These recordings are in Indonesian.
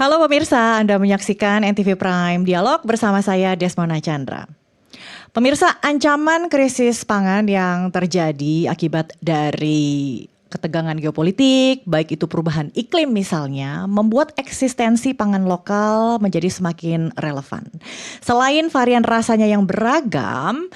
Halo pemirsa, Anda menyaksikan NTV Prime Dialog bersama saya Desmona Chandra. Pemirsa, ancaman krisis pangan yang terjadi akibat dari ketegangan geopolitik, baik itu perubahan iklim misalnya, membuat eksistensi pangan lokal menjadi semakin relevan. Selain varian rasanya yang beragam,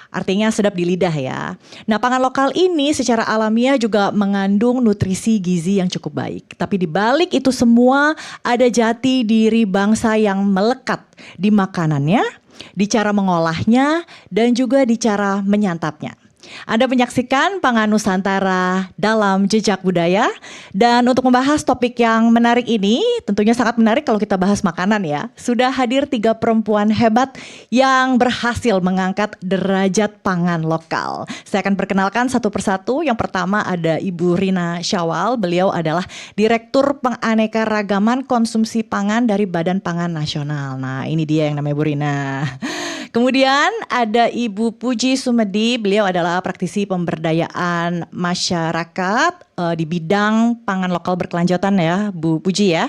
artinya sedap di lidah ya. Nah, pangan lokal ini secara alamiah juga mengandung nutrisi gizi yang cukup baik. Tapi di balik itu semua ada jati diri bangsa yang melekat di makanannya, di cara mengolahnya, dan juga di cara menyantapnya. Anda menyaksikan Pangan Nusantara dalam Jejak Budaya. Dan untuk membahas topik yang menarik ini, tentunya sangat menarik kalau kita bahas makanan ya. Sudah hadir 3 perempuan hebat yang berhasil mengangkat derajat pangan lokal. Saya akan perkenalkan satu persatu. Yang pertama ada Ibu Rina Syawal. Beliau adalah Direktur Penganekaragaman Konsumsi Pangan dari Badan Pangan Nasional. Nah, ini dia yang namanya Bu Rina. Kemudian ada Ibu Puji Sumedi, beliau adalah praktisi pemberdayaan masyarakat di bidang pangan lokal berkelanjutan ya, Bu Puji ya.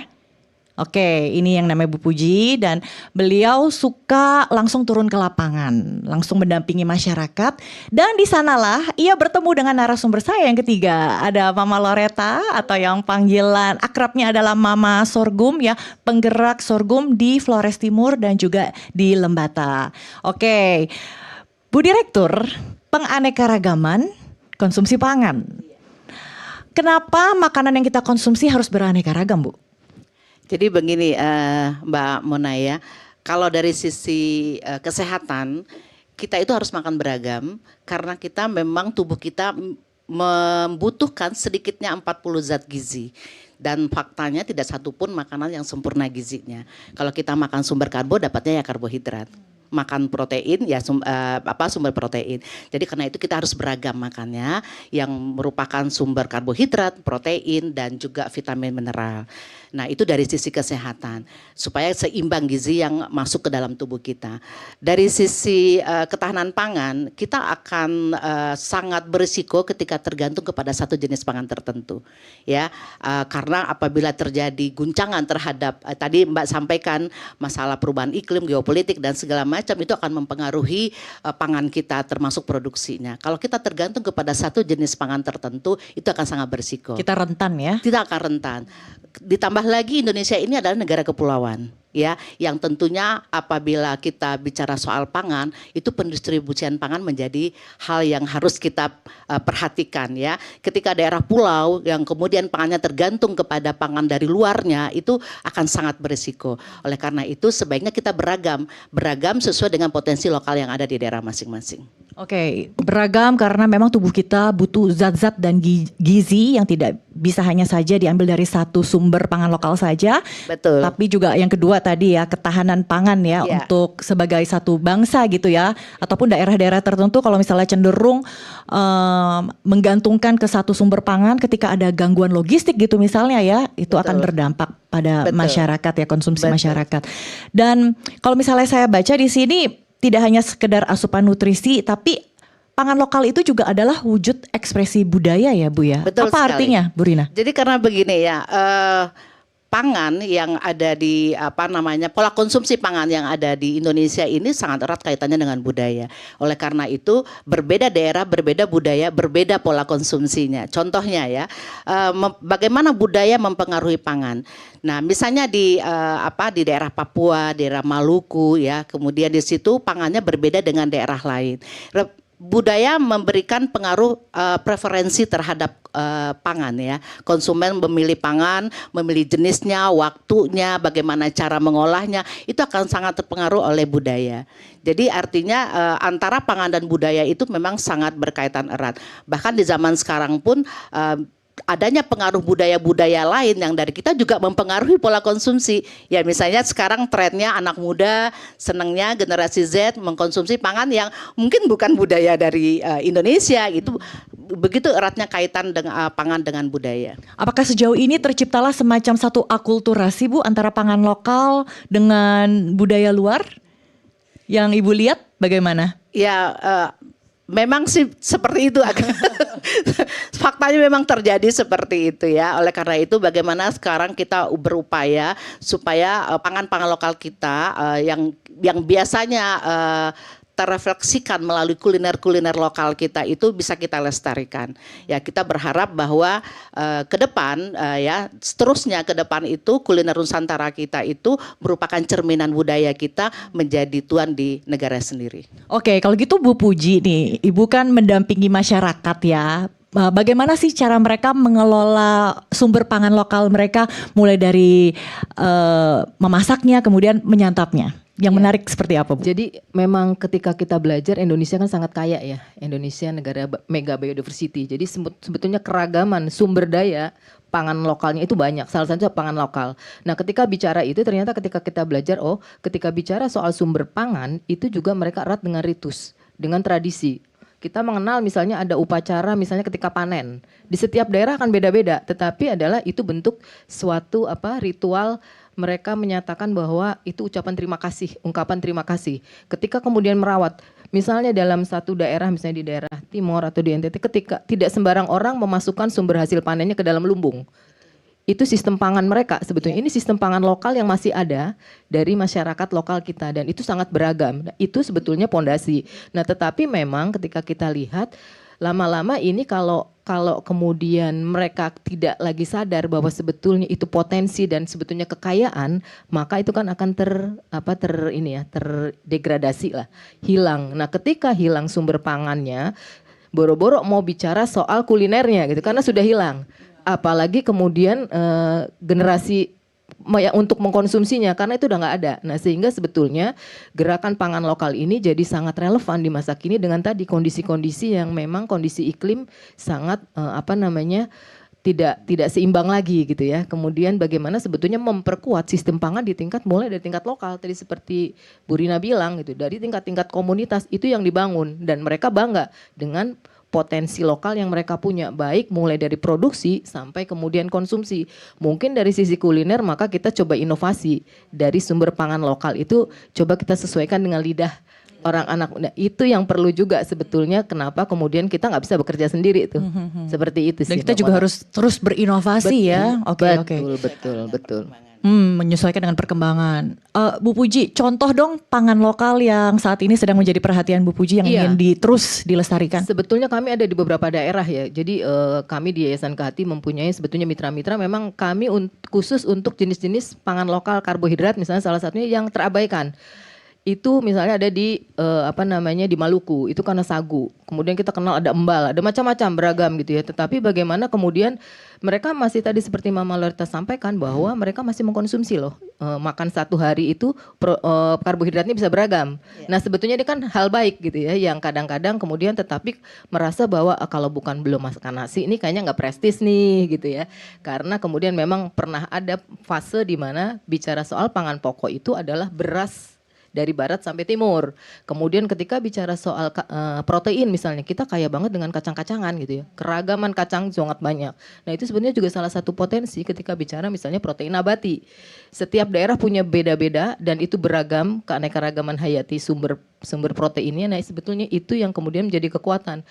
Oke, ini yang namanya Bu Puji dan beliau suka langsung turun ke lapangan, langsung mendampingi masyarakat. Dan di sanalah ia bertemu dengan narasumber saya yang ketiga. Ada Mama Loreta atau yang panggilan akrabnya adalah Mama Sorghum ya, penggerak sorghum di Flores Timur dan juga di Lembata. Oke, Bu Direktur Penganekaragaman Konsumsi Pangan. Kenapa makanan yang kita konsumsi harus beraneka ragam, Bu? Jadi begini Mbak Mona ya, kalau dari sisi kesehatan kita itu harus makan beragam karena kita memang tubuh kita membutuhkan sedikitnya 40 zat gizi. Dan faktanya tidak satupun makanan yang sempurna gizinya. Kalau kita makan sumber karbo dapatnya ya karbohidrat. Makan protein ya sumber protein. Jadi karena itu kita harus beragam makannya yang merupakan sumber karbohidrat, protein dan juga vitamin mineral. Nah, itu dari sisi kesehatan supaya seimbang gizi yang masuk ke dalam tubuh kita. Dari sisi ketahanan pangan, kita akan sangat berisiko ketika tergantung kepada satu jenis pangan tertentu. Ya, karena apabila terjadi guncangan terhadap tadi Mbak sampaikan masalah perubahan iklim, geopolitik dan segala macam itu akan mempengaruhi pangan kita termasuk produksinya. Kalau kita tergantung kepada satu jenis pangan tertentu itu akan sangat berisiko. Kita rentan ya? Kita akan rentan. Ditambah lagi Indonesia ini adalah negara kepulauan ya, yang tentunya apabila kita bicara soal pangan itu pendistribusian pangan menjadi hal yang harus kita perhatikan ya. Ketika daerah pulau yang kemudian pangannya tergantung kepada pangan dari luarnya itu akan sangat berisiko. Oleh karena itu sebaiknya kita beragam sesuai dengan potensi lokal yang ada di daerah masing-masing. Oke, beragam karena memang tubuh kita butuh zat-zat dan gizi yang tidak bisa hanya saja diambil dari satu sumber pangan lokal saja. Betul. Tapi juga yang kedua tadi ya, ketahanan pangan ya untuk sebagai satu bangsa gitu ya. Ataupun daerah-daerah tertentu kalau misalnya cenderung menggantungkan ke satu sumber pangan ketika ada gangguan logistik gitu misalnya ya, itu akan berdampak pada masyarakat ya, konsumsi masyarakat. Dan kalau misalnya saya baca di sini tidak hanya sekedar asupan nutrisi, tapi pangan lokal itu juga adalah wujud ekspresi budaya ya Bu ya. Betul apa sekali. Artinya Bu Rina? Jadi karena begini ya, pangan yang ada di pola konsumsi pangan yang ada di Indonesia ini sangat erat kaitannya dengan budaya. Oleh karena itu berbeda daerah, berbeda budaya, berbeda pola konsumsinya. Contohnya ya, bagaimana budaya mempengaruhi pangan. Nah, misalnya di daerah Papua, daerah Maluku ya, kemudian di situ pangannya berbeda dengan daerah lain. Budaya memberikan pengaruh preferensi terhadap pangan ya. Konsumen memilih pangan, memilih jenisnya, waktunya, bagaimana cara mengolahnya, itu akan sangat terpengaruh oleh budaya. Jadi artinya antara pangan dan budaya itu memang sangat berkaitan erat. Bahkan di zaman sekarang pun adanya pengaruh budaya-budaya lain yang dari kita juga mempengaruhi pola konsumsi. Ya misalnya sekarang trennya anak muda senangnya generasi Z mengkonsumsi pangan yang mungkin bukan budaya dari Indonesia. Itu begitu eratnya kaitan dengan pangan dengan budaya. Apakah sejauh ini terciptalah semacam satu akulturasi Bu antara pangan lokal dengan budaya luar? Yang Ibu lihat bagaimana? Ya memang sih seperti itu. faktanya memang terjadi seperti itu ya. Oleh karena itu bagaimana sekarang kita berupaya supaya pangan-pangan lokal kita yang biasanya terrefleksikan melalui kuliner-kuliner lokal kita itu bisa kita lestarikan. Ya, kita berharap bahwa ke depan ya seterusnya ke depan itu kuliner Nusantara kita itu merupakan cerminan budaya kita menjadi tuan di negara sendiri. Oke, kalau gitu Bu Puji nih, Ibu kan mendampingi masyarakat ya. Bagaimana sih cara mereka mengelola sumber pangan lokal mereka mulai dari memasaknya kemudian menyantapnya? Yang menarik seperti apa, Bu? Jadi memang ketika kita belajar Indonesia kan sangat kaya ya. Indonesia negara mega biodiversity. Jadi sebetulnya keragaman sumber daya pangan lokalnya itu banyak. Salah satunya pangan lokal. Nah, ketika bicara itu ternyata ketika kita belajar ketika bicara soal sumber pangan itu juga mereka erat dengan ritus, dengan tradisi. Kita mengenal misalnya ada upacara misalnya ketika panen. Di setiap daerah akan beda-beda, tetapi adalah itu bentuk suatu ritual. Mereka menyatakan bahwa itu ucapan terima kasih, ungkapan terima kasih. Ketika kemudian merawat, misalnya dalam satu daerah, misalnya di daerah Timor atau di NTT, ketika tidak sembarang orang memasukkan sumber hasil panennya ke dalam lumbung. Itu sistem pangan mereka sebetulnya. Ini sistem pangan lokal yang masih ada dari masyarakat lokal kita dan itu sangat beragam. Nah, itu sebetulnya pondasi. Nah, tetapi memang ketika kita lihat lama-lama ini kalau kemudian mereka tidak lagi sadar bahwa sebetulnya itu potensi dan sebetulnya kekayaan, maka itu kan akan terdegradasi lah, hilang. Nah, ketika hilang sumber pangannya, boro-boro mau bicara soal kulinernya gitu karena sudah hilang. Apalagi kemudian generasi untuk mengkonsumsinya karena itu udah nggak ada. Nah, sehingga sebetulnya gerakan pangan lokal ini jadi sangat relevan di masa kini dengan tadi kondisi-kondisi yang memang kondisi iklim sangat tidak seimbang lagi gitu ya. Kemudian bagaimana sebetulnya memperkuat sistem pangan di tingkat mulai dari tingkat lokal tadi seperti Bu Rina bilang gitu, dari tingkat-tingkat komunitas itu yang dibangun dan mereka bangga dengan potensi lokal yang mereka punya, baik mulai dari produksi sampai kemudian konsumsi. Mungkin dari sisi kuliner maka kita coba inovasi dari sumber pangan lokal itu coba kita sesuaikan dengan lidah orang anak muda. Itu yang perlu juga sebetulnya kenapa kemudian kita nggak bisa bekerja sendiri tuh. Seperti itu sih. Dan kita juga harus terus berinovasi ya. Oke. Betul. Menyesuaikan dengan perkembangan. Bu Puji, contoh dong pangan lokal yang saat ini sedang menjadi perhatian Bu Puji yang ingin terus dilestarikan. Sebetulnya kami ada di beberapa daerah ya. Jadi kami di Yayasan Kehati mempunyai sebetulnya mitra-mitra. Memang kami khusus untuk jenis-jenis pangan lokal karbohidrat misalnya salah satunya yang terabaikan. Itu misalnya ada di di Maluku, itu karena sagu. Kemudian kita kenal ada embal, ada macam-macam beragam gitu ya. Tetapi bagaimana kemudian mereka masih tadi seperti Mama Loretta sampaikan bahwa mereka masih mengkonsumsi loh. Makan satu hari itu karbohidratnya bisa beragam. Nah, sebetulnya ini kan hal baik gitu ya, yang kadang-kadang kemudian tetapi merasa bahwa kalau belum makan nasi ini kayaknya nggak prestis nih gitu ya. Karena kemudian memang pernah ada fase di mana bicara soal pangan pokok itu adalah beras dari barat sampai timur. Kemudian ketika bicara soal protein misalnya, kita kaya banget dengan kacang-kacangan gitu ya. Keragaman kacang sangat banyak. Nah, itu sebenarnya juga salah satu potensi ketika bicara misalnya protein nabati. Setiap daerah punya beda-beda dan itu beragam keanekaragaman hayati sumber proteinnya. Nah, sebetulnya itu yang kemudian menjadi kekuatan.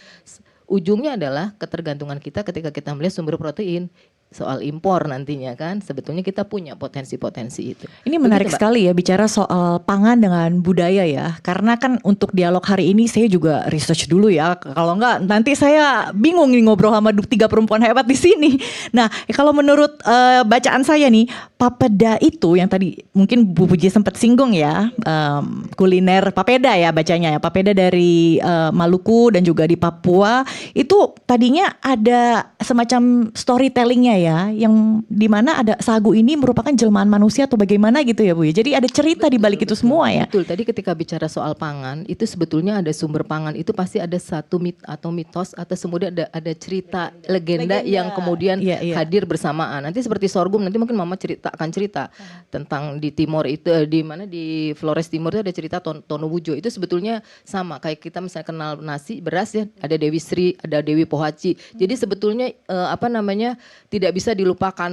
Ujungnya adalah ketergantungan kita ketika kita melihat sumber protein. Soal impor nantinya kan sebetulnya kita punya potensi-potensi itu. Ini menarik sekali ya bicara soal pangan dengan budaya ya. Karena kan untuk dialog hari ini saya juga research dulu ya. Kalau enggak nanti saya bingung nih ngobrol sama 3 perempuan hebat di sini. Nah, kalau menurut bacaan saya nih, papeda itu yang tadi mungkin Bu Puji sempat singgung ya, kuliner papeda ya bacanya ya. Papeda dari Maluku dan juga di Papua itu tadinya ada semacam storytellingnya ya, yang dimana ada sagu ini merupakan jelmaan manusia atau bagaimana gitu ya Bu ya. Jadi ada cerita di balik itu semua ya. Betul, tadi ketika bicara soal pangan itu sebetulnya ada sumber pangan itu pasti ada satu mitos atau kemudian ada cerita legenda yang kemudian hadir bersamaan. Nanti seperti sorghum, nanti mungkin Mama akan cerita tentang di Timor itu di Flores Timur itu ada cerita Tonubujo. Itu sebetulnya sama kayak kita misalnya kenal nasi, beras ya, ada Dewi Sri, ada Dewi Pohaci. Jadi sebetulnya tidak bisa dilupakan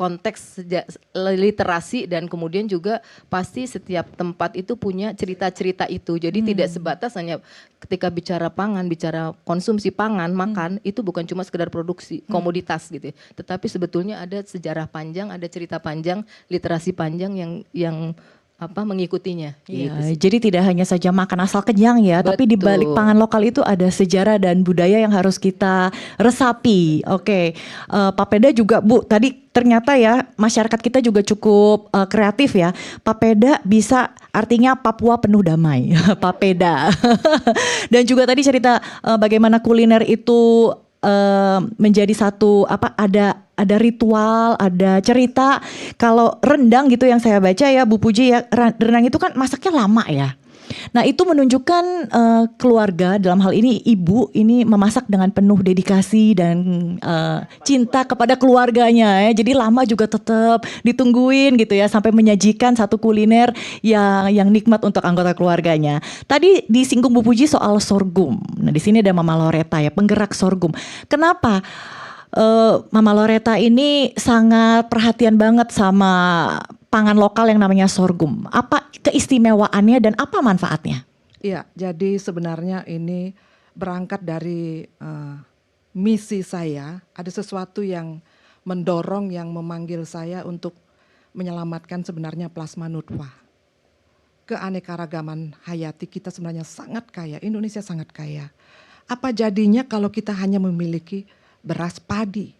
konteks literasi dan kemudian juga pasti setiap tempat itu punya cerita-cerita itu. Jadi tidak sebatas hanya ketika bicara pangan, bicara konsumsi pangan, makan itu bukan cuma sekedar produksi komoditas gitu ya. Tetapi sebetulnya ada sejarah panjang, ada cerita panjang, literasi panjang yang mengikutinya. Iya, Gitu sih. jadi tidak hanya saja makan asal kenyang ya, tapi di balik Betul. pangan lokal itu ada sejarah dan budaya yang harus kita resapi. Oke, Pak Peda juga Bu, tadi ternyata ya masyarakat kita juga cukup kreatif ya. Pak Peda bisa artinya Papua penuh damai, Pak Peda. Dan juga tadi cerita bagaimana kuliner itu menjadi satu ada ritual, ada cerita. Kalau rendang gitu yang saya baca ya Bu Puji ya, rendang itu kan masaknya lama ya. Nah itu menunjukkan keluarga, dalam hal ini ibu ini memasak dengan penuh dedikasi dan cinta kepada keluarganya ya. Jadi lama juga tetap ditungguin gitu ya sampai menyajikan satu kuliner yang nikmat untuk anggota keluarganya. Tadi disinggung Bu Puji soal sorghum. Nah di sini ada Mama Loreta ya, penggerak sorghum. Kenapa Mama Loreta ini sangat perhatian banget sama pangan lokal yang namanya sorghum? Apa keistimewaannya dan apa manfaatnya? Iya, jadi sebenarnya ini berangkat dari misi saya. Ada sesuatu yang mendorong, yang memanggil saya untuk menyelamatkan sebenarnya plasma nutfah. Keanekaragaman hayati kita sebenarnya sangat kaya, Indonesia sangat kaya. Apa jadinya kalau kita hanya memiliki beras padi?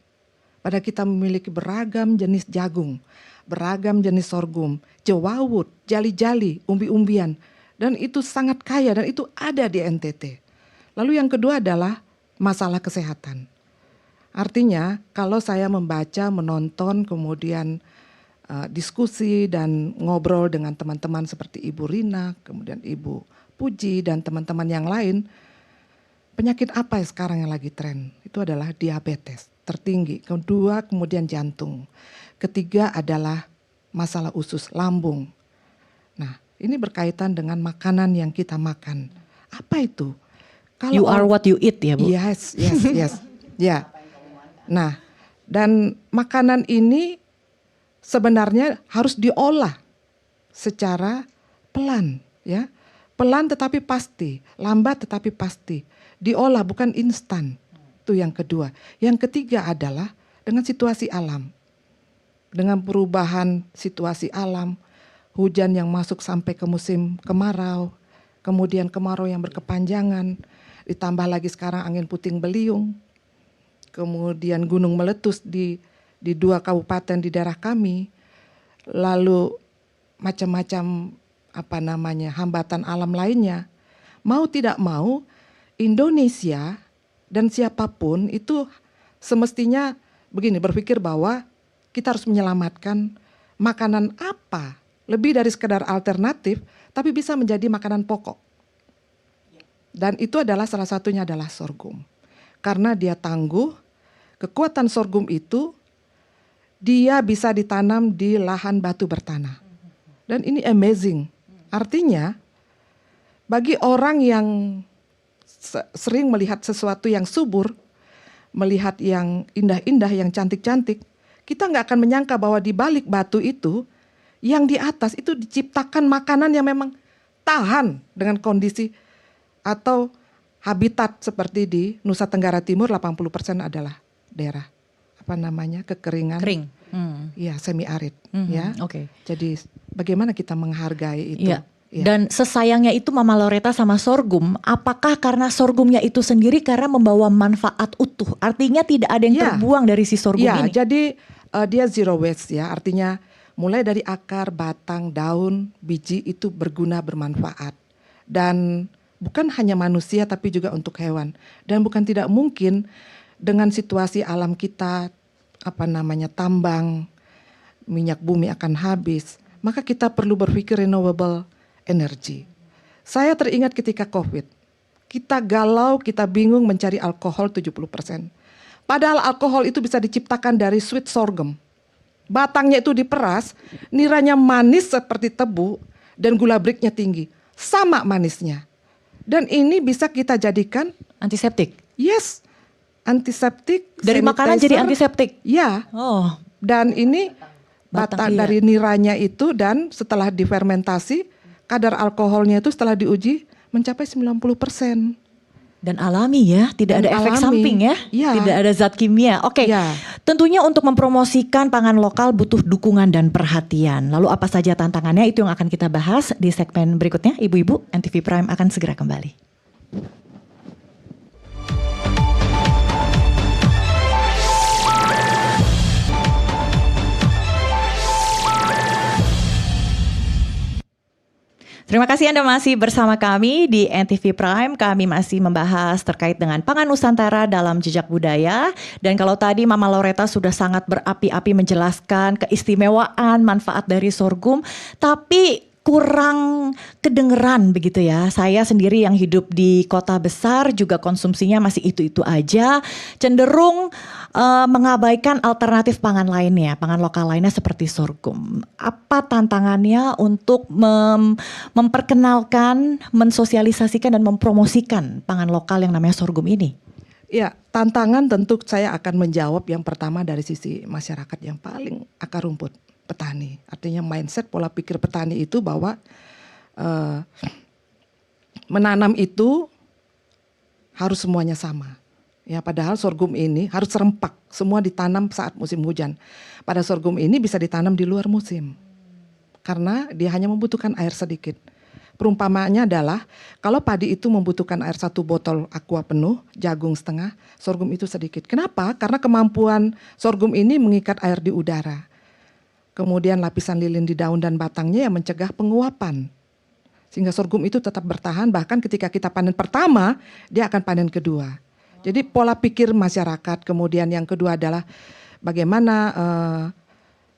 Padahal kita memiliki beragam jenis jagung, beragam jenis sorghum, jewawut, jali-jali, umbi-umbian. Dan itu sangat kaya dan itu ada di NTT. Lalu yang kedua adalah masalah kesehatan. Artinya kalau saya membaca, menonton, kemudian diskusi dan ngobrol dengan teman-teman seperti Ibu Rina, kemudian Ibu Puji dan teman-teman yang lain, penyakit apa sekarang yang lagi tren? Itu adalah diabetes tertinggi, kedua kemudian jantung, ketiga adalah masalah usus lambung. Nah, ini berkaitan dengan makanan yang kita makan. Apa itu? You are what you eat ya Bu? Yes. Ya. Nah, dan makanan ini sebenarnya harus diolah secara pelan, ya. Pelan tetapi pasti, lambat tetapi pasti. Diolah bukan instan. Itu yang kedua. Yang ketiga adalah dengan situasi alam. Dengan perubahan situasi alam, hujan yang masuk sampai ke musim kemarau, kemudian kemarau yang berkepanjangan, ditambah lagi sekarang angin puting beliung, kemudian gunung meletus di 2 kabupaten di daerah kami, lalu macam-macam hambatan alam lainnya. Mau tidak mau Indonesia dan siapapun itu semestinya begini, berpikir bahwa kita harus menyelamatkan makanan apa, lebih dari sekedar alternatif, tapi bisa menjadi makanan pokok. Dan itu adalah salah satunya adalah sorghum. Karena dia tangguh, kekuatan sorghum itu dia bisa ditanam di lahan batu bertanah. Dan ini amazing. Artinya bagi orang yang sering melihat sesuatu yang subur, melihat yang indah-indah, yang cantik-cantik, kita nggak akan menyangka bahwa di balik batu itu, yang di atas itu diciptakan makanan yang memang tahan dengan kondisi atau habitat seperti di Nusa Tenggara Timur 80% adalah daerah kekeringan. Kering. Ya, semi arid ya. Oke. Jadi bagaimana kita menghargai itu? Iya. Ya. Dan sesayangnya itu Mama Loreta sama sorghum, apakah karena sorghumnya itu sendiri karena membawa manfaat utuh? Artinya tidak ada yang Ya. terbuang dari si sorghum Ya, ini. jadi dia zero waste ya. Artinya mulai dari akar, batang, daun, biji itu berguna, bermanfaat. Dan bukan hanya manusia tapi juga untuk hewan. Dan bukan tidak mungkin dengan situasi alam kita, tambang, minyak bumi akan habis, maka kita perlu berpikir renewable energy. Saya teringat ketika COVID, kita galau, kita bingung mencari alkohol 70%. Padahal alkohol itu bisa diciptakan dari sweet sorghum. Batangnya itu diperas, niranya manis seperti tebu, dan gula briknya tinggi. Sama manisnya. Dan ini bisa kita jadikan, Antiseptik. yes, antiseptik. Dari makanan jadi antiseptik. Ya, Oh, Dan ini Batang, iya. dari niranya itu, dan setelah difermentasi kadar alkoholnya itu setelah diuji mencapai 90%. Dan alami ya, tidak Dan ada efek alami. samping ya, Iya. tidak ada zat kimia. Oke, Iya. tentunya untuk mempromosikan pangan lokal butuh dukungan dan perhatian. Lalu apa saja tantangannya, itu yang akan kita bahas di segmen berikutnya. Ibu-ibu, NTV Prime akan segera kembali. Terima kasih Anda masih bersama kami di NTV Prime. Kami masih membahas terkait dengan pangan Nusantara dalam jejak budaya. Dan kalau tadi Mama Loretta sudah sangat berapi-api menjelaskan keistimewaan manfaat dari sorghum, tapi kurang kedengeran begitu ya. Saya sendiri yang hidup di kota besar juga konsumsinya masih itu-itu aja. Cenderung mengabaikan alternatif pangan lainnya, pangan lokal lainnya seperti sorghum. Apa tantangannya untuk memperkenalkan, mensosialisasikan dan mempromosikan pangan lokal yang namanya sorghum ini? Ya, tantangan tentu saya akan menjawab yang pertama dari sisi masyarakat yang paling akar rumput, petani. Artinya mindset pola pikir petani itu bahwa menanam itu harus semuanya sama. Ya, padahal sorghum ini harus serempak, semua ditanam saat musim hujan. Pada sorghum ini bisa ditanam di luar musim, karena dia hanya membutuhkan air sedikit. Perumpamaannya adalah kalau padi itu membutuhkan air 1 botol aqua penuh, jagung setengah, sorghum itu sedikit. Kenapa? Karena kemampuan sorghum ini mengikat air di udara. Kemudian lapisan lilin di daun dan batangnya yang mencegah penguapan. Sehingga sorghum itu tetap bertahan, bahkan ketika kita panen pertama, dia akan panen kedua. Jadi pola pikir masyarakat, kemudian yang kedua adalah bagaimana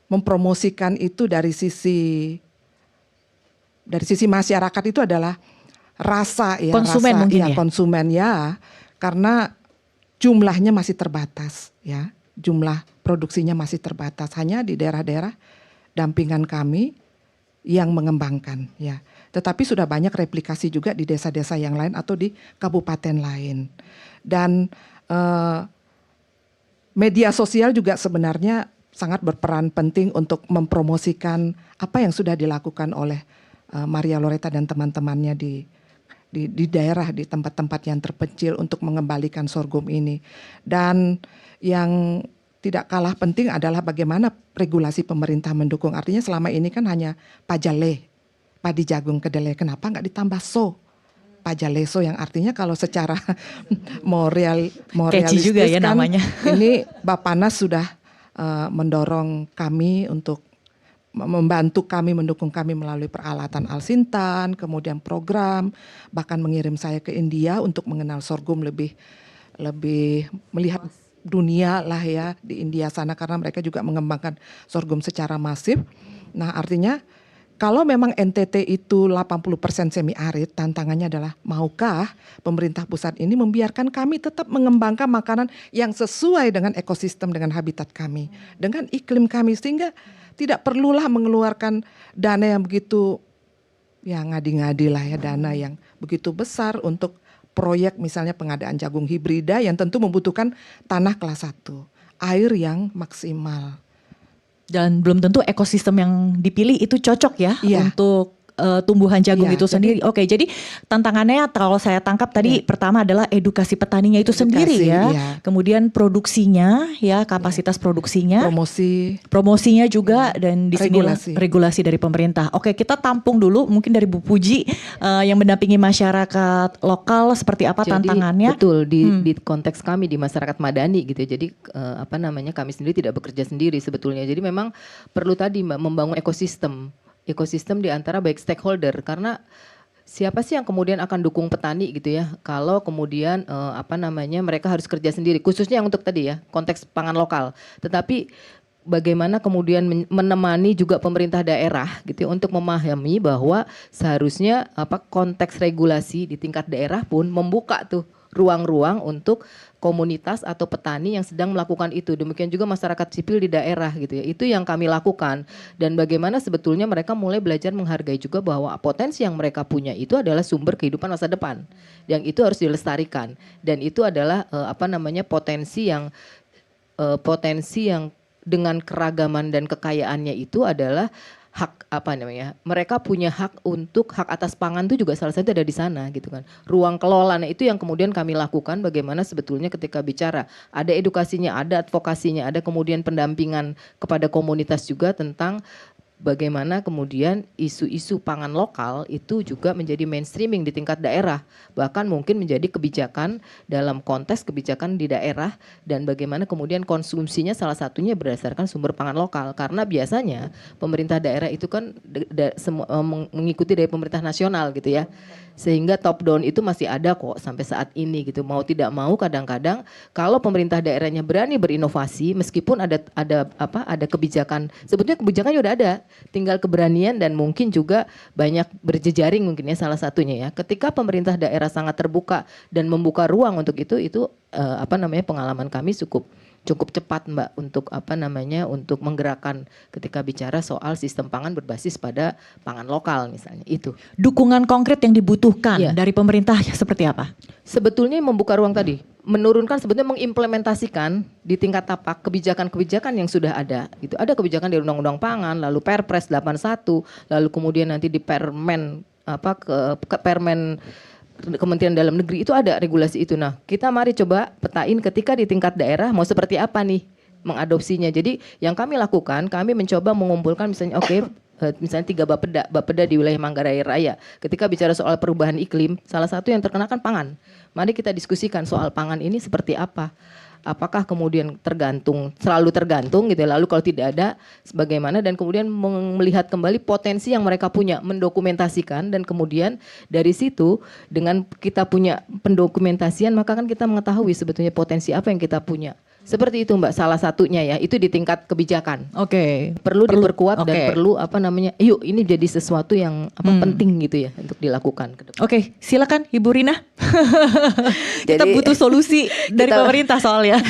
mempromosikan itu dari sisi masyarakat itu adalah rasa ya, Konsumen rasa, mungkin ya, ya? konsumen ya, karena jumlahnya masih terbatas ya, jumlah produksinya masih terbatas, hanya di daerah-daerah dampingan kami yang mengembangkan ya. Tetapi sudah banyak replikasi juga di desa-desa yang lain atau di kabupaten lain. Dan media sosial juga sebenarnya sangat berperan penting untuk mempromosikan apa yang sudah dilakukan oleh Maria Loretta dan teman-temannya di daerah, di tempat-tempat yang terpencil untuk mengembalikan sorghum ini. Dan yang tidak kalah penting adalah bagaimana regulasi pemerintah mendukung. Artinya selama ini kan hanya pajale, padi jagung kedelai. Kenapa nggak ditambah pajaleso, yang artinya kalau secara Catchy juga realistis ya kan, namanya. ini Bappenas sudah mendorong kami untuk membantu kami, mendukung kami melalui peralatan Alsintan, kemudian program, bahkan mengirim saya ke India untuk mengenal sorghum lebih melihat dunia lah ya di India sana, karena mereka juga mengembangkan sorghum secara masif. Nah, artinya kalau memang NTT itu 80% semi arid, tantangannya adalah maukah pemerintah pusat ini membiarkan kami tetap mengembangkan makanan yang sesuai dengan ekosistem, dengan habitat kami, dengan iklim kami, sehingga tidak perlulah mengeluarkan dana yang begitu ya ngadi-ngadi lah ya, dana yang begitu besar untuk proyek misalnya pengadaan jagung hibrida yang tentu membutuhkan tanah kelas 1, air yang maksimal. Dan belum tentu ekosistem yang dipilih itu cocok ya Iya. untuk tumbuhan jagung Iya, itu sendiri. Oke, jadi tantangannya kalau saya tangkap tadi pertama adalah edukasi petaninya itu sendiri ya. iya. Kemudian produksinya ya, kapasitas produksinya. Promosinya juga, dan di sini regulasi dari pemerintah. Oke, kita tampung dulu mungkin dari Bu Puji yang mendampingi masyarakat lokal, seperti apa tantangannya? Betul, di konteks kami di masyarakat madani gitu ya. Jadi kami sendiri tidak bekerja sendiri sebetulnya. Jadi memang perlu tadi membangun ekosistem di antara baik stakeholder, karena siapa sih yang kemudian akan dukung petani gitu ya, kalau kemudian mereka harus kerja sendiri, khususnya yang untuk tadi ya konteks pangan lokal. Tetapi bagaimana kemudian menemani juga pemerintah daerah gitu ya, untuk memahami bahwa seharusnya konteks regulasi di tingkat daerah pun membuka tuh ruang-ruang untuk komunitas atau petani yang sedang melakukan itu. Demikian juga masyarakat sipil di daerah gitu ya. Itu yang kami lakukan, dan bagaimana sebetulnya mereka mulai belajar menghargai juga bahwa potensi yang mereka punya itu adalah sumber kehidupan masa depan, yang itu harus dilestarikan, dan itu adalah potensi yang dengan keragaman dan kekayaannya itu adalah hak apa namanya, mereka punya hak untuk hak atas pangan itu juga salah satu ada di sana gitu kan. Ruang kelola, nah itu yang kemudian kami lakukan, bagaimana sebetulnya ketika bicara ada edukasinya, ada advokasinya, ada kemudian pendampingan kepada komunitas juga tentang bagaimana kemudian isu-isu pangan lokal itu juga menjadi mainstreaming di tingkat daerah, bahkan mungkin menjadi kebijakan dalam konteks kebijakan di daerah, dan bagaimana kemudian konsumsinya salah satunya berdasarkan sumber pangan lokal, karena biasanya pemerintah daerah itu kan mengikuti dari pemerintah nasional gitu ya, sehingga top down itu masih ada kok sampai saat ini gitu. Mau tidak mau kadang-kadang kalau pemerintah daerahnya berani berinovasi, meskipun ada kebijakan, sebetulnya kebijakannya udah ada, tinggal keberanian dan mungkin juga banyak berjejaring mungkin ya salah satunya ya. Ketika pemerintah daerah sangat terbuka dan membuka ruang untuk itu pengalaman kami cukup cepat Mbak untuk menggerakkan ketika bicara soal sistem pangan berbasis pada pangan lokal misalnya itu. Dukungan konkret yang dibutuhkan Iya. dari pemerintah seperti apa? Sebetulnya membuka ruang tadi, menurunkan, sebetulnya mengimplementasikan di tingkat tapak kebijakan-kebijakan yang sudah ada. Gitu. Ada kebijakan di Undang-Undang Pangan, lalu Perpres 81, lalu kemudian nanti di Permen Permen Kementerian Dalam Negeri itu ada regulasi itu. Nah, kita mari coba petain ketika di tingkat daerah mau seperti apa nih mengadopsinya. Jadi yang kami lakukan, kami mencoba mengumpulkan misalnya misalnya 3 Bapeda di wilayah Manggarai Raya. Ketika bicara soal perubahan iklim, salah satu yang terkena kan pangan. Mari kita diskusikan soal pangan ini seperti apa. Apakah kemudian selalu tergantung gitu ya, lalu kalau tidak ada bagaimana, dan kemudian melihat kembali potensi yang mereka punya, mendokumentasikan, dan kemudian dari situ dengan kita punya pendokumentasian maka kan kita mengetahui sebetulnya potensi apa yang kita punya. Seperti itu Mbak, salah satunya ya, itu di tingkat kebijakan. Oke. Perlu diperkuat dan oke. perlu yuk ini jadi sesuatu yang penting gitu ya untuk dilakukan ke depan. Oke, silakan Ibu Rina. Kita Jadi- butuh solusi dari Kita- pemerintah soalnya.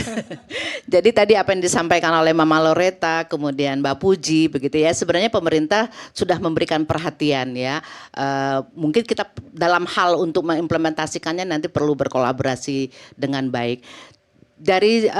Jadi tadi apa yang disampaikan oleh Mama Loretta, kemudian Mbak Puji, begitu ya. Sebenarnya pemerintah sudah memberikan perhatian ya. Mungkin kita dalam hal untuk mengimplementasikannya nanti perlu berkolaborasi dengan baik. Dari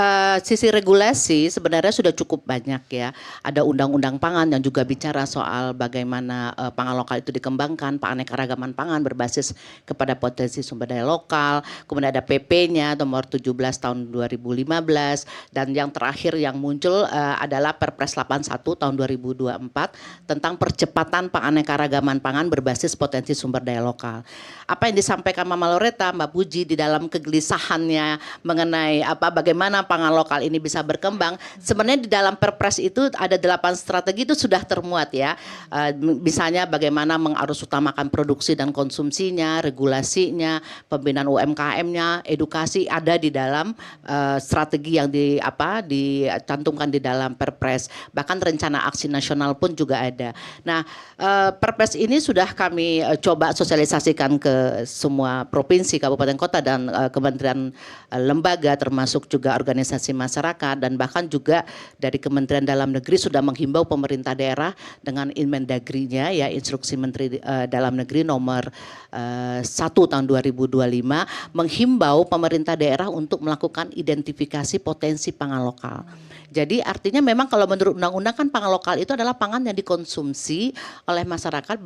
sisi regulasi sebenarnya sudah cukup banyak ya. Ada undang-undang pangan yang juga bicara soal bagaimana pangan lokal itu dikembangkan, keanekaragaman pangan berbasis kepada potensi sumber daya lokal. Kemudian ada PP-nya nomor 17 tahun 2015, dan yang terakhir yang muncul adalah Perpres 81 tahun 2024 tentang percepatan keanekaragaman pangan berbasis potensi sumber daya lokal. Apa yang disampaikan Mama Loretta, Mbak Puji di dalam kegelisahannya mengenai bagaimana pangan lokal ini bisa berkembang. Sebenarnya di dalam Perpres itu ada 8 strategi itu sudah termuat ya. Misalnya bagaimana mengarus utamakan produksi dan konsumsinya, regulasinya, pembinaan UMKM-nya, edukasi ada di dalam strategi yang dicantumkan di dalam Perpres. Bahkan rencana aksi nasional pun juga ada. Nah, Perpres ini sudah kami coba sosialisasikan ke semua provinsi, kabupaten kota, dan kementerian lembaga, termasuk juga organisasi masyarakat, dan bahkan juga dari Kementerian Dalam Negeri sudah menghimbau pemerintah daerah dengan Inmendagri-nya ya, Instruksi Menteri Dalam Negeri nomor 1 tahun 2025 menghimbau pemerintah daerah untuk melakukan identifikasi potensi pangan lokal. Jadi artinya memang kalau menurut undang-undang kan pangan lokal itu adalah pangan yang dikonsumsi oleh masyarakat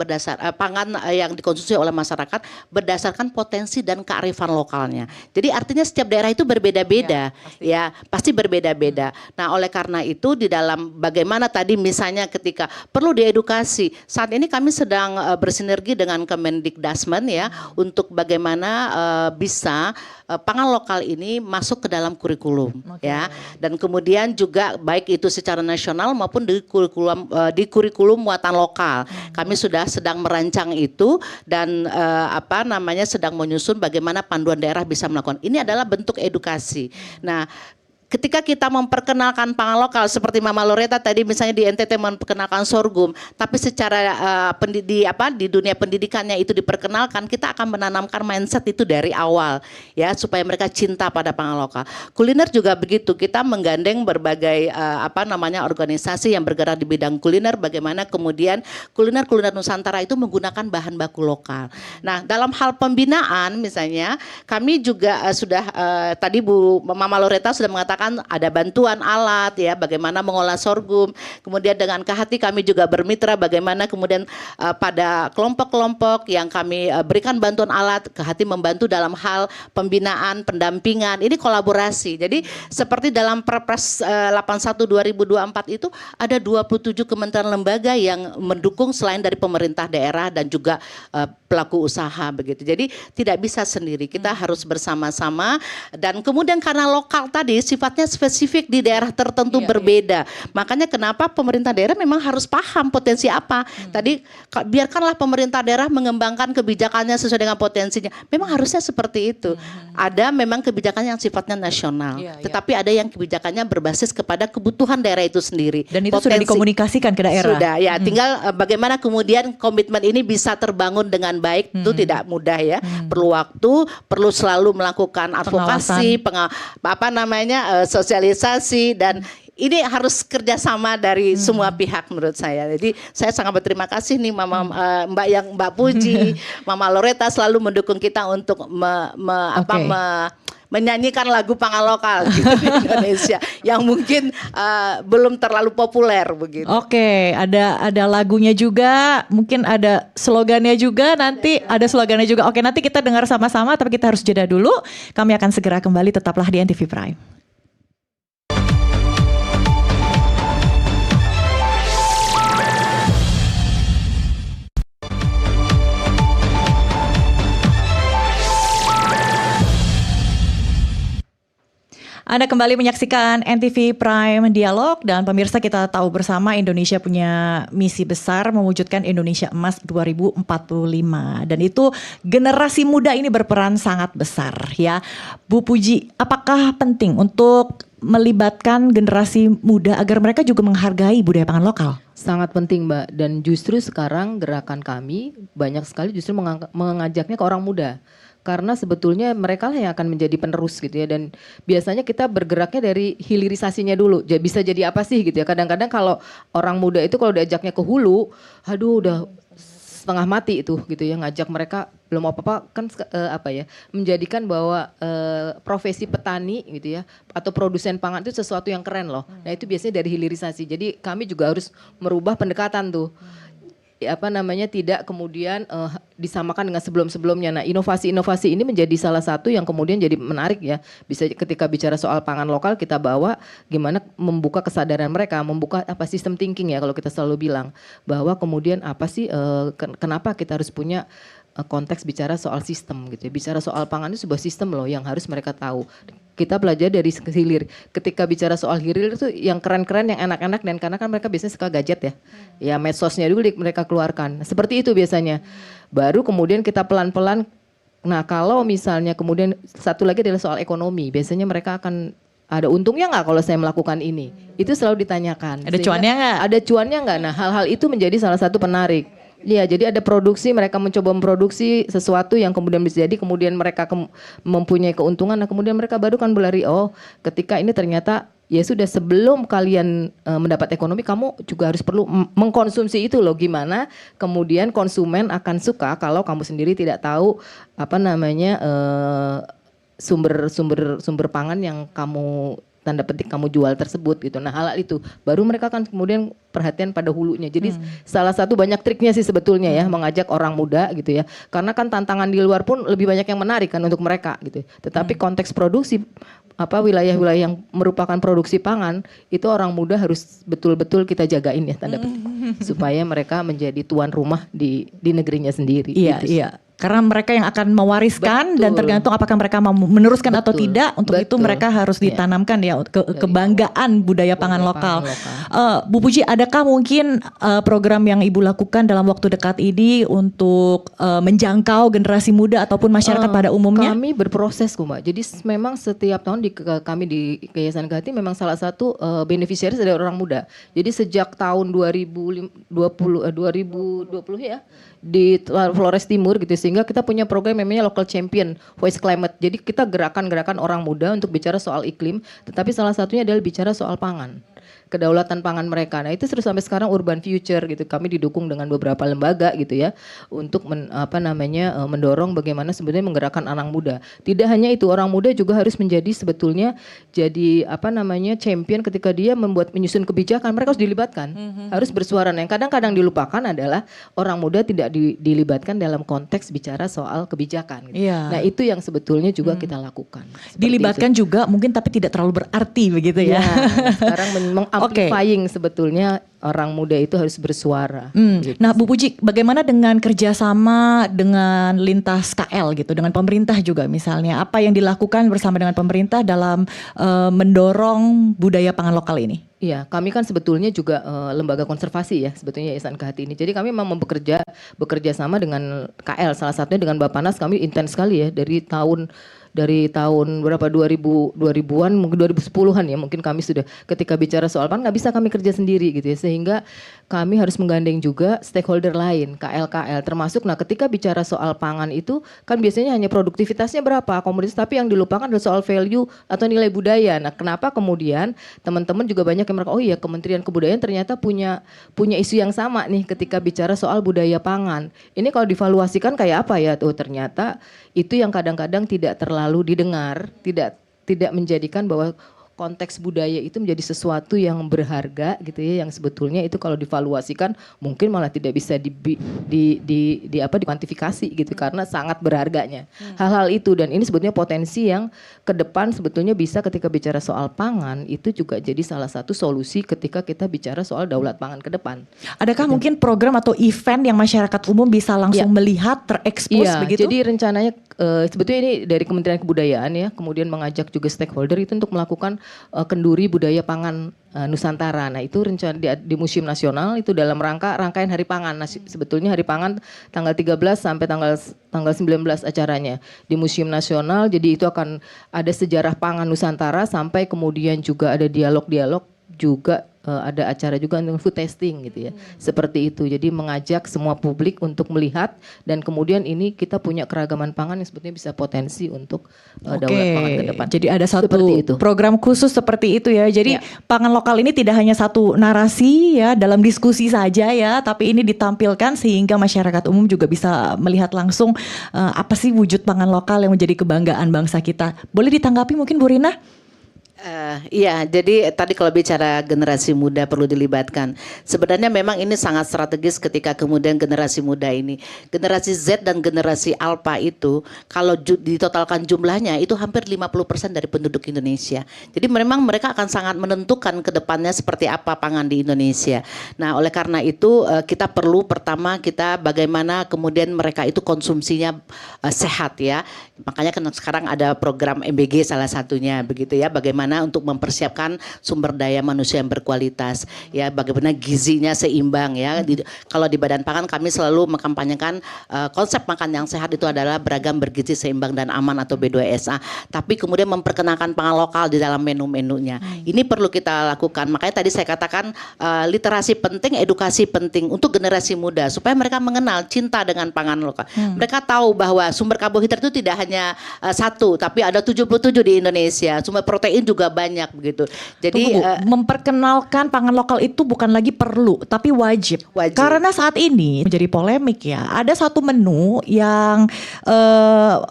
berdasarkan potensi dan kearifan lokalnya. Jadi artinya setiap daerah itu berbeda-beda ya, pasti berbeda-beda. Nah, oleh karena itu di dalam bagaimana tadi misalnya ketika perlu diedukasi. Saat ini kami sedang bersinergi dengan Kemendikdasmen ya untuk bagaimana bisa pangan lokal ini masuk ke dalam kurikulum ya, dan kemudian juga baik itu secara nasional maupun di kurikulum muatan lokal. Kami sudah sedang merancang itu dan sedang menyusun bagaimana panduan daerah bisa melakukan. Ini adalah bentuk edukasi. Nah, ketika kita memperkenalkan pangan lokal seperti Mama Loretta tadi misalnya di NTT memperkenalkan sorghum, tapi secara di dunia pendidikannya itu diperkenalkan, kita akan menanamkan mindset itu dari awal ya, supaya mereka cinta pada pangan lokal. Kuliner juga begitu, kita menggandeng berbagai organisasi yang bergerak di bidang kuliner, bagaimana kemudian kuliner Nusantara itu menggunakan bahan baku lokal. Nah, dalam hal pembinaan misalnya kami juga sudah tadi Mama Loretta sudah mengatakan katakan ada bantuan alat ya, bagaimana mengolah sorghum. Kemudian dengan Kehati kami juga bermitra bagaimana kemudian pada kelompok-kelompok yang kami berikan bantuan alat, Kehati membantu dalam hal pembinaan, pendampingan. Ini kolaborasi. Jadi seperti dalam Perpres 81 2024 itu ada 27 kementerian lembaga yang mendukung selain dari pemerintah daerah dan juga pelaku usaha begitu. Jadi tidak bisa sendiri. Kita harus bersama-sama dan kemudian karena lokal tadi sifatnya spesifik di daerah tertentu berbeda. Makanya kenapa pemerintah daerah memang harus paham potensi apa. Tadi biarkanlah pemerintah daerah mengembangkan kebijakannya sesuai dengan potensinya. Memang harusnya seperti itu. Ada memang kebijakan yang sifatnya nasional, tetapi ada yang kebijakannya berbasis kepada kebutuhan daerah itu sendiri. Dan itu sudah dikomunikasikan ke daerah. Sudah ya, tinggal bagaimana kemudian komitmen ini bisa terbangun dengan baik itu tidak mudah ya. Perlu waktu, perlu selalu melakukan advokasi, sosialisasi dan ini harus kerjasama dari semua pihak menurut saya. Jadi saya sangat berterima kasih nih Mbak Puji, Mama Loreta selalu mendukung kita untuk menyanyikan lagu pangan lokal gitu di Indonesia yang mungkin belum terlalu populer begitu. Oke, ada lagunya juga, mungkin ada slogannya juga, nanti ada slogannya juga. Oke, nanti kita dengar sama-sama, tapi kita harus jeda dulu. Kami akan segera kembali, tetaplah di NTV Prime. Anda kembali menyaksikan NTV Prime Dialog dan pemirsa, kita tahu bersama Indonesia punya misi besar mewujudkan Indonesia Emas 2045 dan itu generasi muda ini berperan sangat besar ya. Bu Puji, apakah penting untuk melibatkan generasi muda agar mereka juga menghargai budaya pangan lokal? Sangat penting Mbak, dan justru sekarang gerakan kami banyak sekali justru mengajaknya ke orang muda. Karena sebetulnya mereka lah yang akan menjadi penerus gitu ya, dan biasanya kita bergeraknya dari hilirisasinya dulu. Bisa jadi apa sih gitu ya. Kadang-kadang kalau orang muda itu kalau diajaknya ke hulu, aduh udah setengah mati itu gitu ya, ngajak mereka belum apa-apa kan menjadikan bahwa profesi petani gitu ya atau produsen pangan itu sesuatu yang keren loh. Nah itu biasanya dari hilirisasi. Jadi kami juga harus merubah pendekatan tuh. Tidak kemudian disamakan dengan sebelum-sebelumnya. Nah, inovasi-inovasi ini menjadi salah satu yang kemudian jadi menarik ya. Bisa ketika bicara soal pangan lokal kita bawa gimana membuka kesadaran mereka, membuka sistem thinking ya kalau kita selalu bilang bahwa kemudian kenapa kita harus punya konteks bicara soal sistem gitu ya. Bicara soal pangan itu sebuah sistem loh yang harus mereka tahu. Kita belajar dari hilir. Ketika bicara soal hilir itu yang keren-keren, yang enak-enak, dan karena kan mereka biasanya suka gadget ya. Ya medsosnya dulu mereka keluarkan. Seperti itu biasanya. Baru kemudian kita pelan-pelan. Nah kalau misalnya kemudian satu lagi adalah soal ekonomi. Biasanya mereka akan ada untungnya nggak kalau saya melakukan ini? Itu selalu ditanyakan. Ada cuannya nggak? Ada cuannya nggak? Nah hal-hal itu menjadi salah satu penarik. Iya, jadi ada produksi, mereka mencoba memproduksi sesuatu yang kemudian bisa jadi, kemudian mereka mempunyai keuntungan, nah kemudian mereka baru kan berlari, ketika ini ternyata ya sudah sebelum kalian mendapat ekonomi, kamu juga harus perlu mengkonsumsi itu loh. Gimana kemudian konsumen akan suka kalau kamu sendiri tidak tahu sumber pangan yang kamu tanda petik kamu jual tersebut gitu. Nah hal itu baru mereka kan kemudian perhatian pada hulunya. Jadi salah satu banyak triknya sih sebetulnya ya, mengajak orang muda gitu ya. Karena kan tantangan di luar pun lebih banyak yang menarik kan untuk mereka gitu. Tetapi konteks produksi wilayah-wilayah yang merupakan produksi pangan itu orang muda harus betul-betul kita jagain ya tanda petik supaya mereka menjadi tuan rumah di negerinya sendiri. Iya, gitu. iya. Karena mereka yang akan mewariskan dan tergantung apakah mereka mau meneruskan atau tidak. Untuk itu mereka harus ditanamkan ya kebanggaan budaya pangan lokal. Bu Puji, adakah mungkin program yang Ibu lakukan dalam waktu dekat ini untuk menjangkau generasi muda ataupun masyarakat pada umumnya? Kami berproses Mbak. Jadi memang setiap tahun kami di Yayasan Kehati memang salah satu beneficiaries dari orang muda. Jadi sejak tahun 2020 ya di Flores Timur gitu, sehingga kita punya program namanya Local Champion Voice Climate. Jadi kita gerakan-gerakan orang muda untuk bicara soal iklim, tetapi salah satunya adalah bicara soal pangan. kedaulatan pangan mereka. Nah, itu terus sampai sekarang Urban Future gitu. Kami didukung dengan beberapa lembaga gitu ya untuk mendorong bagaimana sebenarnya menggerakkan anak muda. Tidak hanya itu, orang muda juga harus menjadi sebetulnya jadi champion ketika dia menyusun kebijakan. Mereka harus dilibatkan, harus bersuara. Nah, yang kadang-kadang dilupakan adalah orang muda tidak dilibatkan dalam konteks bicara soal kebijakan. Gitu. Iya. Nah, itu yang sebetulnya juga kita lakukan. Seperti Dilibatkan itu. juga mungkin tapi tidak terlalu berarti begitu ya. Sekarang mengamplifying sebetulnya orang muda itu harus bersuara. Gitu. Nah, Bu Puji, bagaimana dengan kerjasama dengan lintas KL gitu, dengan pemerintah juga misalnya, apa yang dilakukan bersama dengan pemerintah dalam mendorong budaya pangan lokal ini? Iya, kami kan sebetulnya juga lembaga konservasi ya, sebetulnya Yayasan Kehati ini. Jadi kami memang bekerja sama dengan KL, salah satunya dengan Bappenas. Kami intens sekali ya dari tahun berapa 2000-an mungkin 2010-an ya, mungkin kami sudah ketika bicara soal pangan nggak bisa kami kerja sendiri gitu ya, sehingga kami harus menggandeng juga stakeholder lain, KL termasuk. Nah, ketika bicara soal pangan itu kan biasanya hanya produktivitasnya berapa komoditas, tapi yang dilupakan adalah soal value atau nilai budaya. Nah, kenapa kemudian teman-teman juga banyak yang mereka, oh iya, Kementerian Kebudayaan ternyata punya isu yang sama nih ketika bicara soal budaya pangan. Ini kalau divaluasikan kayak apa ya? Tuh ternyata itu yang kadang-kadang tidak terlalu didengar, tidak menjadikan bahwa konteks budaya itu menjadi sesuatu yang berharga gitu ya, yang sebetulnya itu kalau divaluasikan mungkin malah tidak bisa dikuantifikasi gitu karena sangat berharganya hal-hal itu. Dan ini sebetulnya potensi yang ke depan sebetulnya bisa ketika bicara soal pangan itu juga jadi salah satu solusi ketika kita bicara soal daulat pangan ke depan. Adakah mungkin program atau event yang masyarakat umum bisa langsung melihat, terekspos begitu? Jadi rencananya sebetulnya ini dari Kementerian Kebudayaan ya, kemudian mengajak juga stakeholder itu untuk melakukan kenduri budaya pangan Nusantara. Nah, itu rencana di Museum Nasional itu dalam rangkaian Hari Pangan. Nah, sebetulnya Hari Pangan tanggal 13 sampai tanggal 19 acaranya di Museum Nasional. Jadi itu akan ada sejarah pangan Nusantara sampai kemudian juga ada dialog-dialog juga. Ada acara juga untuk food testing gitu ya, seperti itu. Jadi mengajak semua publik untuk melihat dan kemudian ini kita punya keragaman pangan yang sebetulnya bisa potensi untuk daulat pangan ke depan. Jadi ada satu itu. program khusus seperti itu ya. Jadi pangan lokal ini tidak hanya satu narasi ya dalam diskusi saja ya, tapi ini ditampilkan sehingga masyarakat umum juga bisa melihat langsung apa sih wujud pangan lokal yang menjadi kebanggaan bangsa kita. Boleh ditanggapi mungkin Bu Rina? Iya, jadi tadi kalau bicara generasi muda perlu dilibatkan. Sebenarnya memang ini sangat strategis ketika kemudian generasi muda ini, generasi Z dan generasi Alpha itu kalau ditotalkan jumlahnya itu hampir 50% dari penduduk Indonesia. Jadi memang mereka akan sangat menentukan ke depannya seperti apa pangan di Indonesia. Nah, oleh karena itu kita perlu pertama kita bagaimana kemudian mereka itu konsumsinya sehat ya. Makanya kan sekarang ada program MBG salah satunya begitu ya, bagaimana untuk mempersiapkan sumber daya manusia yang berkualitas ya, bagaimana gizinya seimbang ya. Kalau di Badan Pangan kami selalu mengkampanyekan konsep makan yang sehat itu adalah beragam, bergizi, seimbang dan aman atau B2SA. Tapi kemudian memperkenalkan pangan lokal di dalam menu-menunya. Ini perlu kita lakukan. Makanya tadi saya katakan literasi penting, edukasi penting untuk generasi muda supaya mereka mengenal cinta dengan pangan lokal. Mereka tahu bahwa sumber karbohidrat itu tidak hanya satu, tapi ada 77 di Indonesia. Sumber protein juga banyak begitu. Jadi memperkenalkan pangan lokal itu bukan lagi perlu, tapi wajib. Karena saat ini menjadi polemik ya. Ada satu menu yang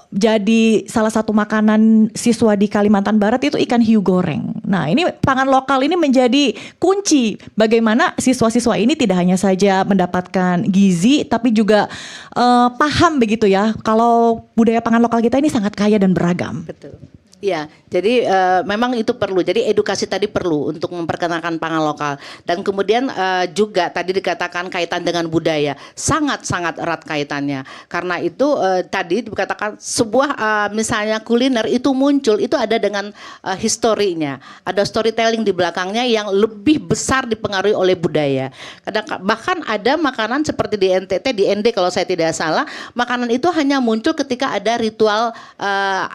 jadi salah satu makanan siswa di Kalimantan Barat itu ikan hiu goreng. Nah, ini pangan lokal ini menjadi kunci bagaimana siswa-siswa ini tidak hanya saja mendapatkan gizi, tapi juga paham begitu ya. Kalau budaya pangan lokal kita ini sangat kaya dan beragam. betul. Ya, jadi memang itu perlu. Jadi edukasi tadi perlu untuk memperkenalkan pangan lokal. Dan kemudian juga tadi dikatakan kaitan dengan budaya, sangat-sangat erat kaitannya. Karena itu tadi dikatakan sebuah misalnya kuliner itu muncul, itu ada dengan historinya. Ada storytelling di belakangnya yang lebih besar dipengaruhi oleh budaya. Bahkan ada makanan seperti di NTT, di ND kalau saya tidak salah, makanan itu hanya muncul ketika ada ritual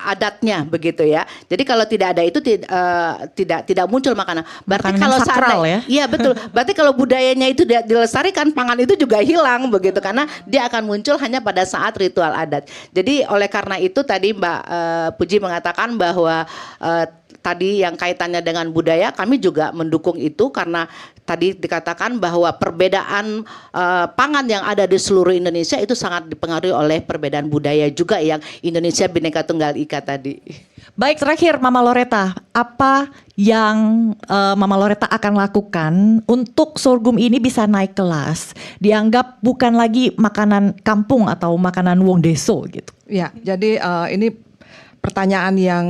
adatnya begitu ya. Jadi kalau tidak ada itu tidak muncul makanan. Berarti makanan kalau sakral ya. Iya betul. Berarti kalau budayanya itu dilestarikan, pangan itu juga hilang begitu karena dia akan muncul hanya pada saat ritual adat. Jadi oleh karena itu tadi Mbak Puji mengatakan bahwa tadi yang kaitannya dengan budaya, kami juga mendukung itu karena tadi dikatakan bahwa perbedaan pangan yang ada di seluruh Indonesia itu sangat dipengaruhi oleh perbedaan budaya juga yang Indonesia Bhinneka Tunggal Ika tadi. Baik, terakhir Mama Loretta, apa yang Mama Loretta akan lakukan untuk sorghum ini bisa naik kelas, dianggap bukan lagi makanan kampung atau makanan wong deso gitu? Ya, jadi ini pertanyaan yang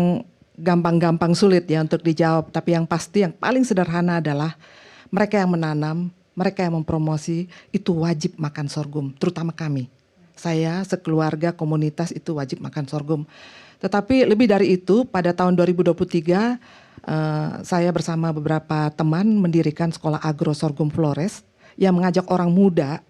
gampang-gampang sulit ya untuk dijawab, tapi yang pasti yang paling sederhana adalah mereka yang menanam, mereka yang mempromosi itu wajib makan sorghum, terutama kami. Saya sekeluarga komunitas itu wajib makan sorghum. Tetapi lebih dari itu, pada tahun 2023 saya bersama beberapa teman mendirikan sekolah agro sorghum Flores yang mengajak orang muda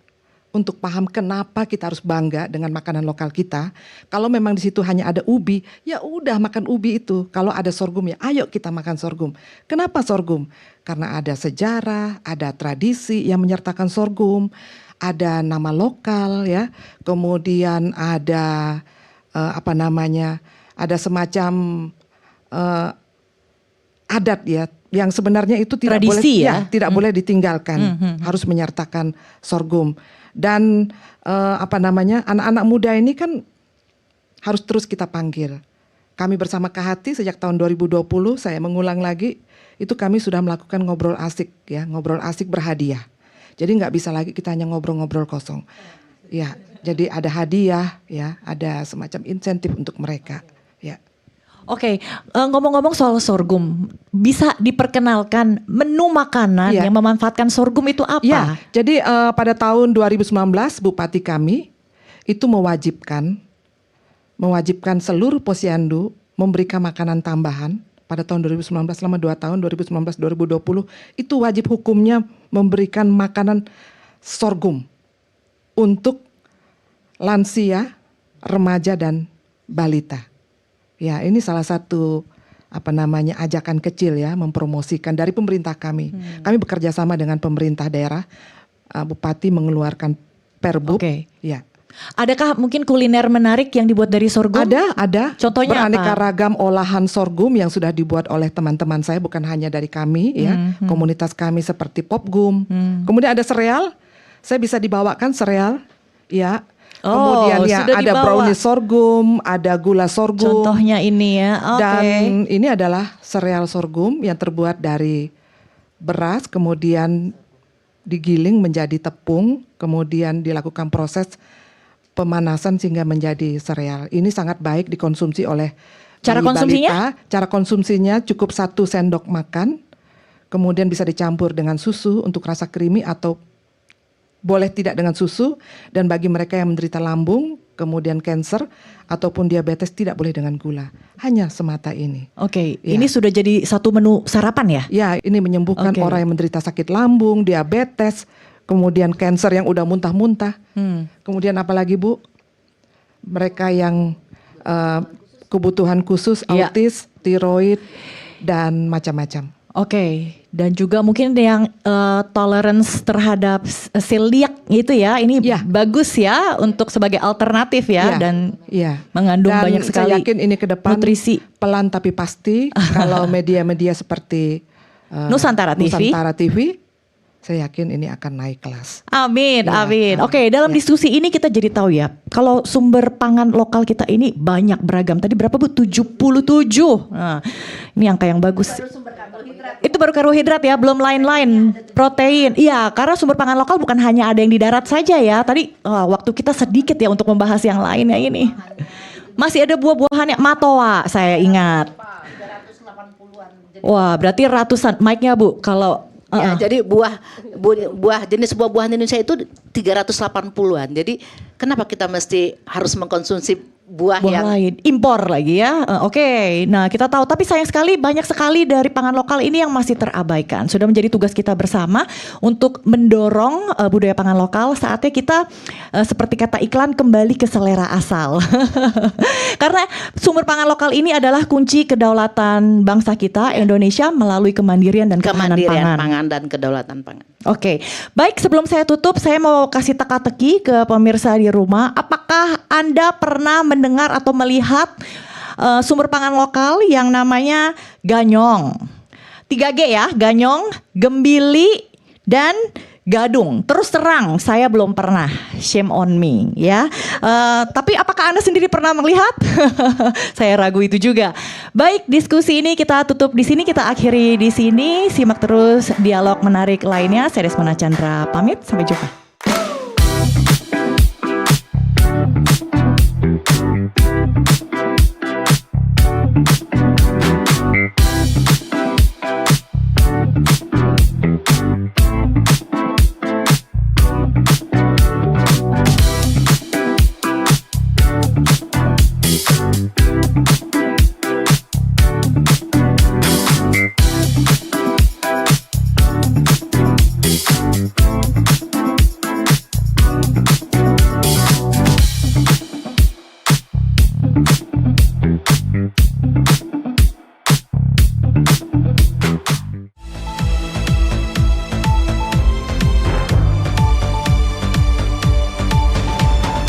untuk paham kenapa kita harus bangga dengan makanan lokal kita. Kalau memang di situ hanya ada ubi, ya udah makan ubi itu. Kalau ada sorghum, ya ayo kita makan sorghum. Kenapa sorghum? Karena ada sejarah, ada tradisi yang menyertakan sorghum, ada nama lokal ya, kemudian ada ada semacam adat ya yang sebenarnya itu tidak Tradisi boleh ya? boleh ditinggalkan, harus menyertakan sorghum. Dan anak-anak muda ini kan harus terus kita panggil. Kami bersama Kahati sejak tahun 2020, saya mengulang lagi, itu kami sudah melakukan ngobrol asik ya, ngobrol asik berhadiah. Jadi nggak bisa lagi kita hanya ngobrol-ngobrol kosong. Ya, jadi ada hadiah ya, ada semacam insentif untuk mereka ya. Oke, ngomong-ngomong soal sorghum, bisa diperkenalkan menu makanan Iya. yang memanfaatkan sorghum itu apa? Ya, jadi pada tahun 2019 Bupati kami itu mewajibkan seluruh posyandu memberikan makanan tambahan pada tahun 2019 selama 2 tahun 2019-2020 itu wajib hukumnya memberikan makanan sorghum untuk lansia, remaja dan balita. Ya, ini salah satu ajakan kecil ya mempromosikan dari pemerintah kami. Kami bekerja sama dengan pemerintah daerah. Bupati mengeluarkan Perbub. Oke. Ya. Adakah mungkin kuliner menarik yang dibuat dari sorghum? Ada. Contohnya beraneka apa? ragam olahan sorghum yang sudah dibuat oleh teman-teman saya, bukan hanya dari kami ya. Komunitas kami seperti Popgum. Kemudian ada sereal. Saya bisa dibawakan sereal ya. Oh, Kemudian ya sudah ada dibawa. brownie sorghum, ada gula sorghum. Contohnya ini ya. Oke. Dan ini adalah sereal sorghum yang terbuat dari beras, kemudian digiling menjadi tepung, kemudian dilakukan proses pemanasan sehingga menjadi sereal. Ini sangat baik dikonsumsi oleh Cara bayi konsumsinya? balita. Cara konsumsinya cukup 1 sendok makan, kemudian bisa dicampur dengan susu untuk rasa creamy atau boleh tidak dengan susu, dan bagi mereka yang menderita lambung, kemudian kanker ataupun diabetes tidak boleh dengan gula. Hanya semata ini. Oke, Ya. ini sudah jadi satu menu sarapan ya? Ya, ini menyembuhkan Oke. orang yang menderita sakit lambung, diabetes, kemudian kanker yang udah muntah-muntah. Kemudian apalagi Bu? Mereka yang kebutuhan khusus, Ya. autis, tiroid, dan macam-macam. Oke, dan juga mungkin yang tolerance terhadap celiac itu ya, ini Ya. bagus ya untuk sebagai alternatif ya, dan Iya. mengandung Dan banyak sekali saya yakin ini ke depan nutrisi. pelan tapi pasti kalau media-media seperti Nusantara TV. Nusantara TV, saya yakin ini akan naik kelas. Amin, Ya, amin. Oke, dalam ya. diskusi ini kita jadi tahu ya, kalau sumber pangan lokal kita ini banyak beragam. Tadi berapa Bu? 77. Nah, ini angka yang bagus. Itu baru karbohidrat ya, belum lain-lain. Protein. Iya, karena sumber pangan lokal bukan hanya ada yang di darat saja ya. Tadi waktu kita sedikit ya untuk membahas yang lain ya ini. Masih ada buah-buahannya, matoa saya ingat. Wah, berarti ratusan. Mic-nya Bu, kalau Ya, jadi jenis buah-buahan Indonesia itu 380-an. Jadi kenapa kita mesti harus mengkonsumsi buah yang lain, impor lagi ya. Oke, nah kita tahu, tapi sayang sekali banyak sekali dari pangan lokal ini yang masih terabaikan. Sudah menjadi tugas kita bersama untuk mendorong budaya pangan lokal. Saatnya kita seperti kata iklan, kembali ke selera asal. Karena sumber pangan lokal ini adalah kunci kedaulatan bangsa kita Indonesia melalui kemandirian dan ketahanan kemandirian pangan. pangan dan kedaulatan pangan. Oke, baik, sebelum saya tutup, saya mau kasih teka-teki ke pemirsa di rumah. Apakah Anda pernah mendengar atau melihat sumber pangan lokal yang namanya ganyong. 3G ya, ganyong, gembili, dan gadung. Terus terang, saya belum pernah. Shame on me, ya. Tapi apakah Anda sendiri pernah melihat? Saya ragu itu juga. Baik, diskusi ini kita tutup di sini, kita akhiri di sini. Simak terus dialog menarik lainnya. Saya Desmona Chandra pamit, sampai jumpa.